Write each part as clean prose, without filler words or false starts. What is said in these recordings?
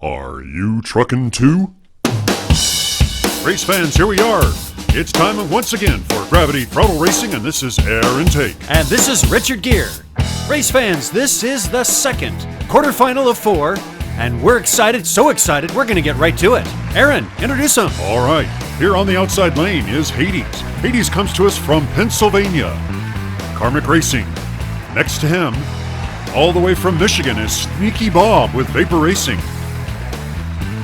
Are you truckin' too? Race fans, here we are. It's time once again for Gravity Throttle Racing, and this is Air Intake. And this is Richard Gere. Race fans, this is the second quarterfinal of 4, and we're excited, so excited, we're going to get right to it. Aaron, introduce him. All right, here on the outside lane is Hades. Hades comes to us from Pennsylvania. Karmic Racing. Next to him, all the way from Michigan, is Sneaky Bob with Vapor Racing.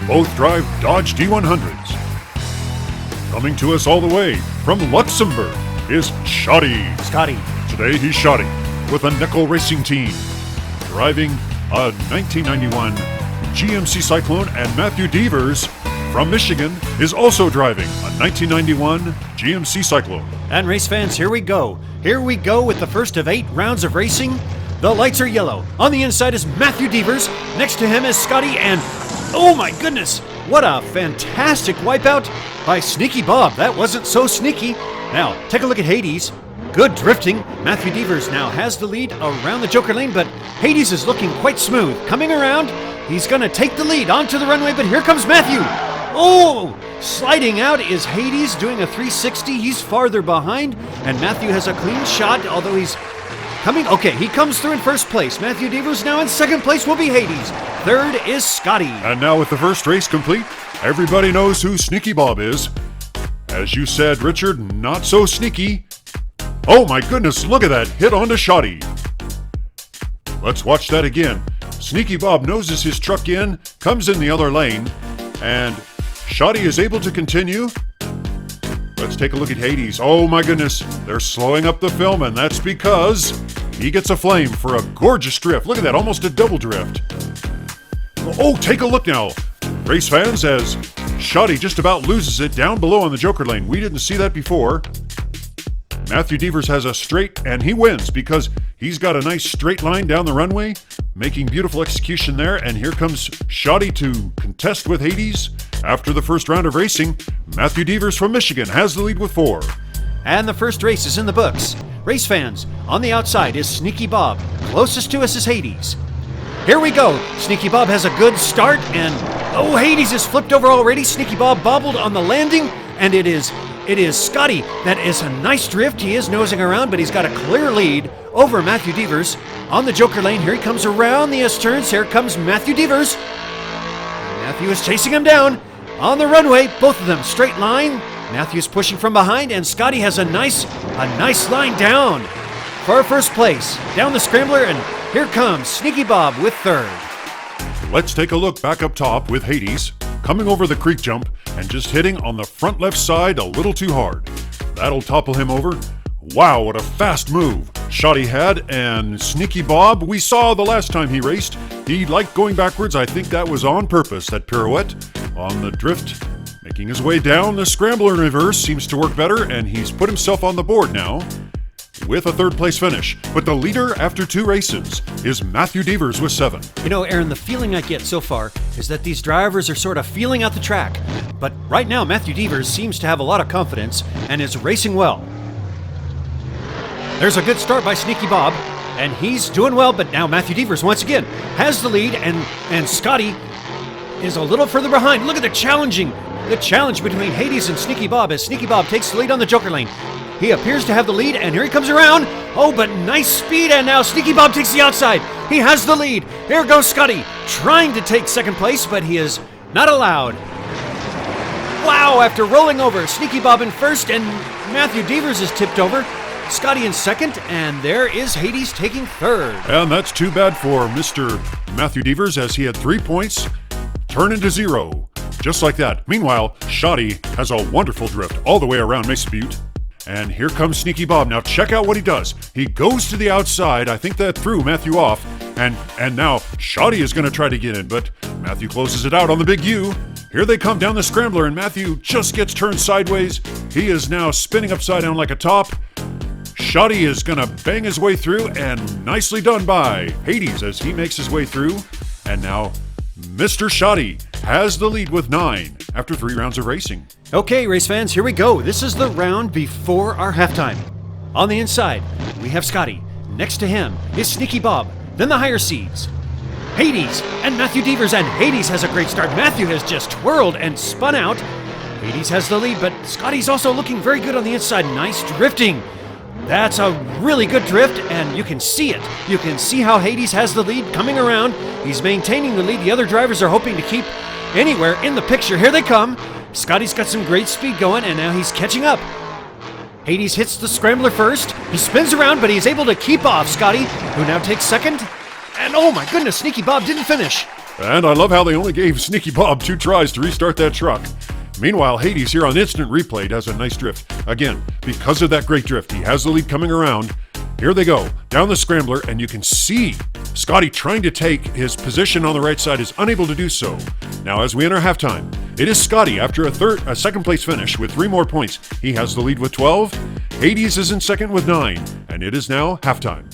Both drive Dodge D100s. Coming to us all the way from Luxembourg is Scotty. Today he's Scotty with a Nickel Racing team, driving a 1991 GMC Cyclone, and Matthew Devers from Michigan is also driving a 1991 GMC Cyclone. And race fans, here we go. Here we go with the first of 8 rounds of racing. The lights are yellow. On the inside is Matthew Devers. Next to him is Scotty, and oh my goodness, what a fantastic wipeout by Sneaky Bob. That wasn't so sneaky. Now, take a look at Hades. Good drifting. Matthew Devers now has the lead around the Joker lane, but Hades is looking quite smooth. Coming around, he's going to take the lead onto the runway, but here comes Matthew. Oh, sliding out is Hades doing a 360. He's farther behind, and Matthew has a clean shot, although he's coming. Okay, he comes through in first place. Matthew Devers now in second place will be Hades. Third is Scotty. And now with the first race complete, everybody knows who Sneaky Bob is. As you said, Richard, not so sneaky. Oh my goodness, look at that hit onto Shoddy. Let's watch that again. Sneaky Bob noses his truck in, comes in the other lane, and Shoddy is able to continue. Let's take a look at Hades. Oh my goodness, they're slowing up the film, and that's because he gets a flame for a gorgeous drift. Look at that, almost a double drift. Oh, take a look now, race fans, as Shoddy just about loses it down below on the Joker lane. We didn't see that before. Matthew Devers has a straight, and he wins because he's got a nice straight line down the runway, making beautiful execution there. And here comes Shoddy to contest with Hades. After the first round of racing, Matthew Devers from Michigan has the lead with 4. And the first race is in the books. Race fans, on the outside is Sneaky Bob. Closest to us is Hades. Here we go. Sneaky Bob has a good start, and oh, Hades is flipped over already. Sneaky Bob bobbled on the landing, and it is Scotty. That is a nice drift. He is nosing around, but he's got a clear lead over Matthew Devers on the Joker lane. Here he comes around the S-turns. Here comes Matthew Devers. Matthew is chasing him down on the runway. Both of them straight line. Matthew's pushing from behind, and Scotty has a nice line down for first place. Down the scrambler, and here comes Sneaky Bob with third. Let's take a look back up top with Hades, coming over the creek jump and just hitting on the front left side a little too hard. That'll topple him over. Wow, what a fast move Shoddy had, and Sneaky Bob, we saw the last time he raced, he liked going backwards. I think that was on purpose, that pirouette on the drift. Making his way down, the scrambler in reverse seems to work better, and he's put himself on the board now with a third place finish. But the leader after 2 races is Matthew Devers with 7. You know, Aaron, the feeling I get so far is that these drivers are sort of feeling out the track. But right now, Matthew Devers seems to have a lot of confidence and is racing well. There's a good start by Sneaky Bob, and he's doing well, but now Matthew Devers once again has the lead, and Scotty is a little further behind. Look at the challenge between Hades and Sneaky Bob as Sneaky Bob takes the lead on the Joker lane. He appears to have the lead, and here he comes around. Oh, but nice speed, and now Sneaky Bob takes the outside. He has the lead. Here goes Scotty, trying to take second place, but he is not allowed. Wow, after rolling over, Sneaky Bob in first, and Matthew Devers is tipped over. Scotty in second, and there is Hades taking third. And that's too bad for Mr. Matthew Devers, as he had 3 points turn into 0. Just like that. Meanwhile, Shoddy has a wonderful drift all the way around Mesa Butte. And here comes Sneaky Bob. Now check out what he does. He goes to the outside. I think that threw Matthew off. And now Shoddy is going to try to get in, but Matthew closes it out on the big U. Here they come down the scrambler, and Matthew just gets turned sideways. He is now spinning upside down like a top. Shoddy is going to bang his way through, and nicely done by Hades as he makes his way through. And now Mr. Shoddy has the lead with 9 after 3 rounds of racing. Okay, race fans, here we go. This is the round before our halftime. On the inside, we have Scotty. Next to him is Sneaky Bob, then the higher seeds. Hades and Matthew Devers, and Hades has a great start. Matthew has just twirled and spun out. Hades has the lead, but Scotty's also looking very good on the inside. Nice drifting. That's a really good drift, and you can see it. You can see how Hades has the lead coming around. He's maintaining the lead. The other drivers are hoping to keep anywhere in the picture. Here they come. Scotty's got some great speed going, and now he's catching up. Hades hits the scrambler first. He spins around, but he's able to keep off Scotty, who now takes second. And oh my goodness, Sneaky Bob didn't finish. And I love how they only gave Sneaky Bob 2 tries to restart that truck. Meanwhile, Hades here on instant replay does a nice drift. Again, because of that great drift, he has the lead coming around. Here they go, down the scrambler, and you can see Scotty trying to take his position on the right side is unable to do so. Now, as we enter halftime, it is Scotty after a second place finish with 3 more points. He has the lead with 12. Hades is in second with 9, and it is now halftime.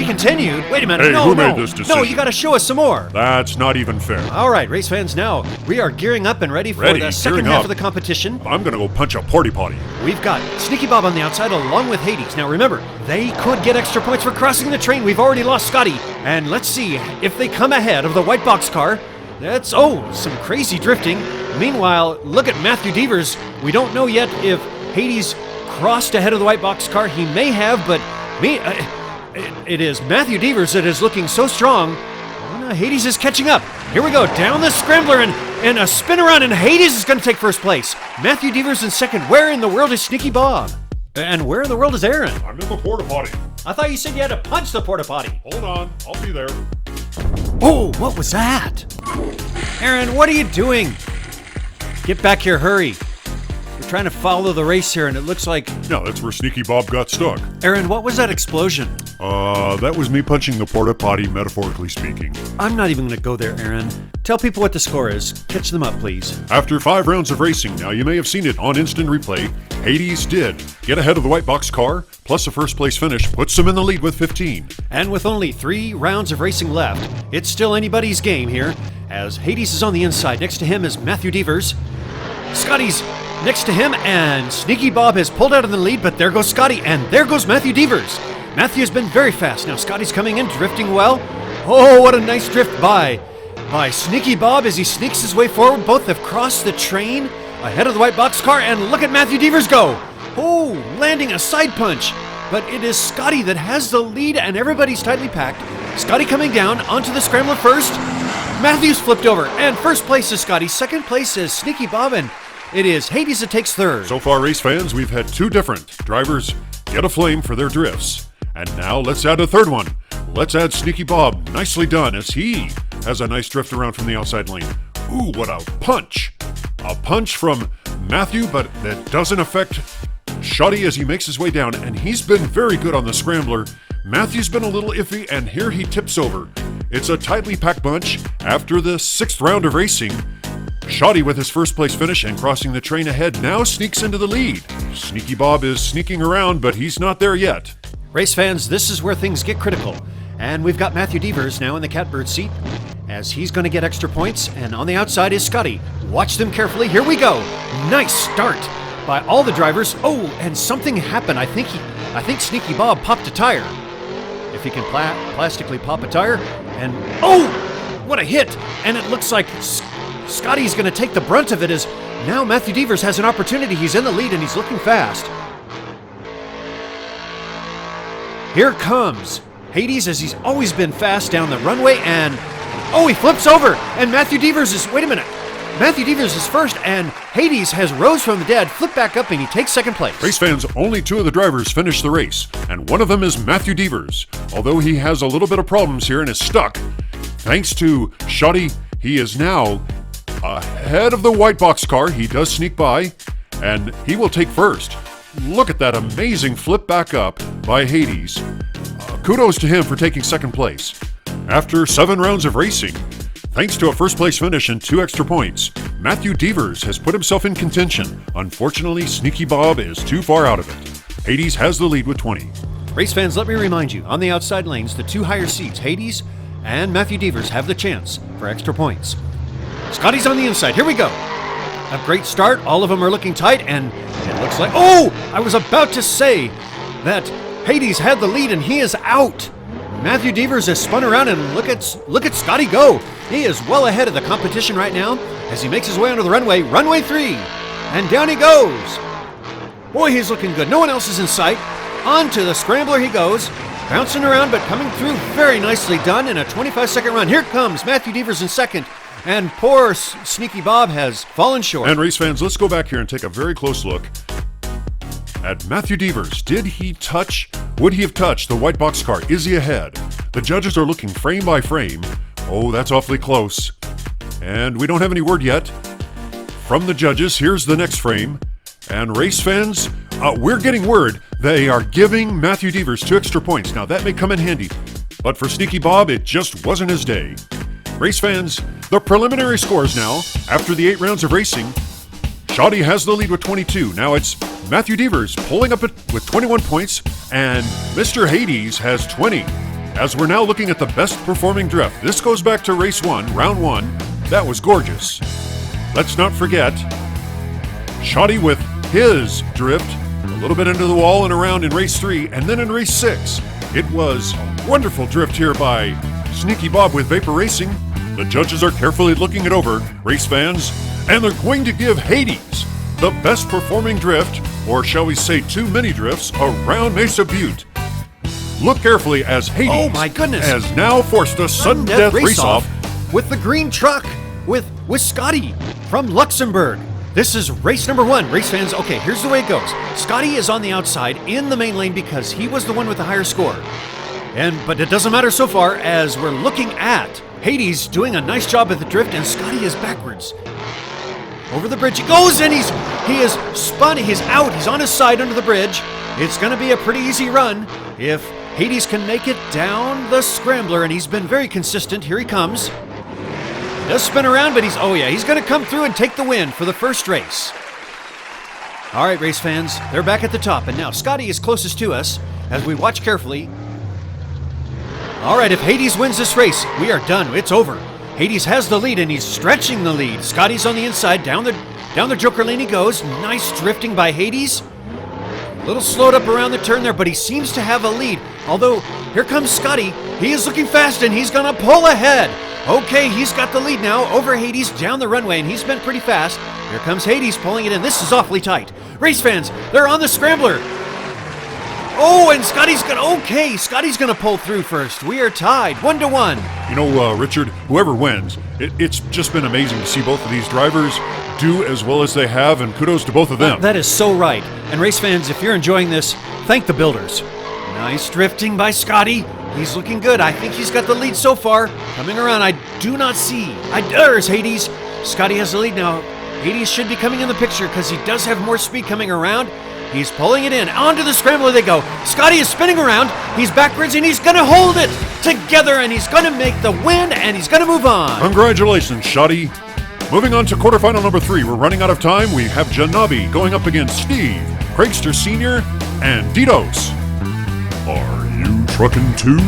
Continued. Wait a minute. Hey, no, who no. made this decision? No, you got to show us some more. That's not even fair. All right, race fans, now we are gearing up and ready for the second half of the competition. I'm going to go punch a porty potty. We've got Sneaky Bob on the outside along with Hades. Now remember, they could get extra points for crossing the train. We've already lost Scotty. And let's see if they come ahead of the white box car. That's, some crazy drifting. Meanwhile, look at Matthew Devers. We don't know yet if Hades crossed ahead of the white box car. He may have, but it is Matthew Devers that is looking so strong. Oh, no, Hades is catching up. Here we go, down the scrambler and a spin around, and Hades is going to take first place. Matthew Devers in second. Where in the world is Sneaky Bob? And where in the world is Aaron? I'm in the porta potty. I thought you said you had to punch the porta potty. Hold on, I'll be there. Oh, what was that? Aaron, what are you doing? Get back here, hurry. We're trying to follow the race here, and it looks like... No, that's where Sneaky Bob got stuck. Aaron, what was that explosion? That was me punching the porta potty, metaphorically speaking. I'm not even going to go there, Aaron. Tell people what the score is. Catch them up, please. After 5 rounds of racing, now you may have seen it on instant replay, Hades did get ahead of the white box car, plus a first place finish puts him in the lead with 15. And with only 3 rounds of racing left, it's still anybody's game here, as Hades is on the inside. Next to him is Matthew Devers. Scotty's next to him, and Sneaky Bob has pulled out of the lead, but there goes Scotty, and there goes Matthew Devers. Matthew has been very fast. Now Scotty's coming in, drifting well. Oh, what a nice drift by Sneaky Bob as he sneaks his way forward. Both have crossed the train ahead of the white box car, and look at Matthew Devers go. Oh, landing a side punch. But it is Scotty that has the lead, and everybody's tightly packed. Scotty coming down onto the scrambler first. Matthew's flipped over, and first place is Scotty. Second place is Sneaky Bob, and it is Hades that takes third. So far, race fans, we've had 2 different drivers get a flame for their drifts. And now let's add a third one. Let's add Sneaky Bob. Nicely done, as he has a nice drift around from the outside lane. Ooh, what a punch. A punch from Matthew, but that doesn't affect Shoddy as he makes his way down. And he's been very good on the scrambler. Matthew's been a little iffy, and here he tips over. It's a tightly packed bunch. After the 6th round of racing, Shoddy with his first place finish and crossing the train ahead now sneaks into the lead. Sneaky Bob is sneaking around, but he's not there yet. Race fans, this is where things get critical. And we've got Matthew Devers now in the catbird seat as he's going to get extra points. And on the outside is Scotty. Watch them carefully. Here we go. Nice start by all the drivers. Oh, and something happened. I think Sneaky Bob popped a tire. If he can plastically pop a tire. And oh, what a hit. And it looks like Scotty's going to take the brunt of it as now Matthew Devers has an opportunity. He's in the lead and he's looking fast. Here comes Hades as he's always been fast down the runway, and oh, he flips over, and Matthew Devers is, wait a minute, Matthew Devers is first, and Hades has rose from the dead, flipped back up, and he takes second place. Race fans, only 2 of the drivers finished the race, and one of them is Matthew Devers. Although he has a little bit of problems here and is stuck, Thanks to Shoddy, he is now ahead of the white box car. He does sneak by, and he will take first. Look at that amazing flip back up by Hades. Kudos to him for taking second place. After 7 rounds of racing, thanks to a first place finish and 2 extra points, Matthew Devers has put himself in contention. Unfortunately, Sneaky Bob is too far out of it. Hades has the lead with 20. Race fans, let me remind you, on the outside lanes, the 2 higher seats, Hades and Matthew Devers, have the chance for extra points. Scotty's on the inside. Here we go. A great start. All of them are looking tight, and it looks like... Oh! I was about to say that Hades had the lead, and he is out. Matthew Devers has spun around, and look at Scotty go. He is well ahead of the competition right now as he makes his way onto the runway. Runway 3. And down he goes. Boy, he's looking good. No one else is in sight. Onto the scrambler he goes. Bouncing around, but coming through very nicely done in a 25-second run. Here comes Matthew Devers in second. And poor Sneaky Bob has fallen short. And race fans, let's go back here and take a very close look at Matthew Devers. Would he have touched the white box car? Is he ahead? The judges are looking frame by frame. Oh, that's awfully close. And we don't have any word yet from the judges. Here's the next frame. And race fans, we're getting word they are giving Matthew Devers 2 extra points. Now, that may come in handy, but for Sneaky Bob, it just wasn't his day. Race fans, the preliminary scores now, after the 8 rounds of racing. Shoddy has the lead with 22. Now it's Matthew Devers pulling up with 21 points, and Mr. Hades has 20. As we're now looking at the best performing drift. This goes back to race 1, round 1. That was gorgeous. Let's not forget Shoddy with his drift a little bit into the wall and around in race 3, and then in race 6. It was a wonderful drift here by Sneaky Bob with Vapor Racing. The judges are carefully looking it over, race fans, and they're going to give Hades the best performing drift, or shall we say 2 mini drifts, around Mesa Butte. Look carefully as Hades Oh my goodness. has now forced a sudden death race-off with the green truck with Scotty from Luxembourg. This is race number 1. Race fans, okay, here's the way it goes. Scotty is on the outside in the main lane because he was the one with the higher score. But it doesn't matter so far as we're looking at Hades doing a nice job at the drift, and Scotty is backwards. Over the bridge he goes, and he is spun, he's out, he's on his side under the bridge. It's gonna be a pretty easy run if Hades can make it down the scrambler, and he's been very consistent. Here he comes. He does spin around, but he's gonna come through and take the win for the first race. All right, race fans, they're back at the top, and now Scotty is closest to us as we watch carefully. All right, if Hades wins this race, we are done. It's over. Hades has the lead, and he's stretching the lead. Scotty's on the inside. Down the Joker lane he goes. Nice drifting by Hades. A little slowed up around the turn there, but he seems to have a lead. Although, here comes Scotty. He is looking fast, and he's going to pull ahead. Okay, he's got the lead now over Hades down the runway, and he's been pretty fast. Here comes Hades pulling it in. This is awfully tight. Race fans, they're on the scrambler. Oh, and Scotty's gonna pull through first. We are tied, 1-1. You know, Richard, whoever wins, it's just been amazing to see both of these drivers do as well as they have, and kudos to both of them. That is so right. And race fans, if you're enjoying this, thank the builders. Nice drifting by Scotty. He's looking good. I think he's got the lead so far. Coming around, I do not see. There's Hades. Scotty has the lead now. Hades should be coming in the picture because he does have more speed coming around. He's pulling it in. Onto the scrambler they go. Scotty is spinning around. He's backwards, and he's going to hold it together, and he's going to make the win, and he's going to move on. Congratulations, Shoddy. Moving on to quarterfinal number 3. We're running out of time. We have Janabi going up against Steve, Craigster Sr., and Ditos. Are you trucking too?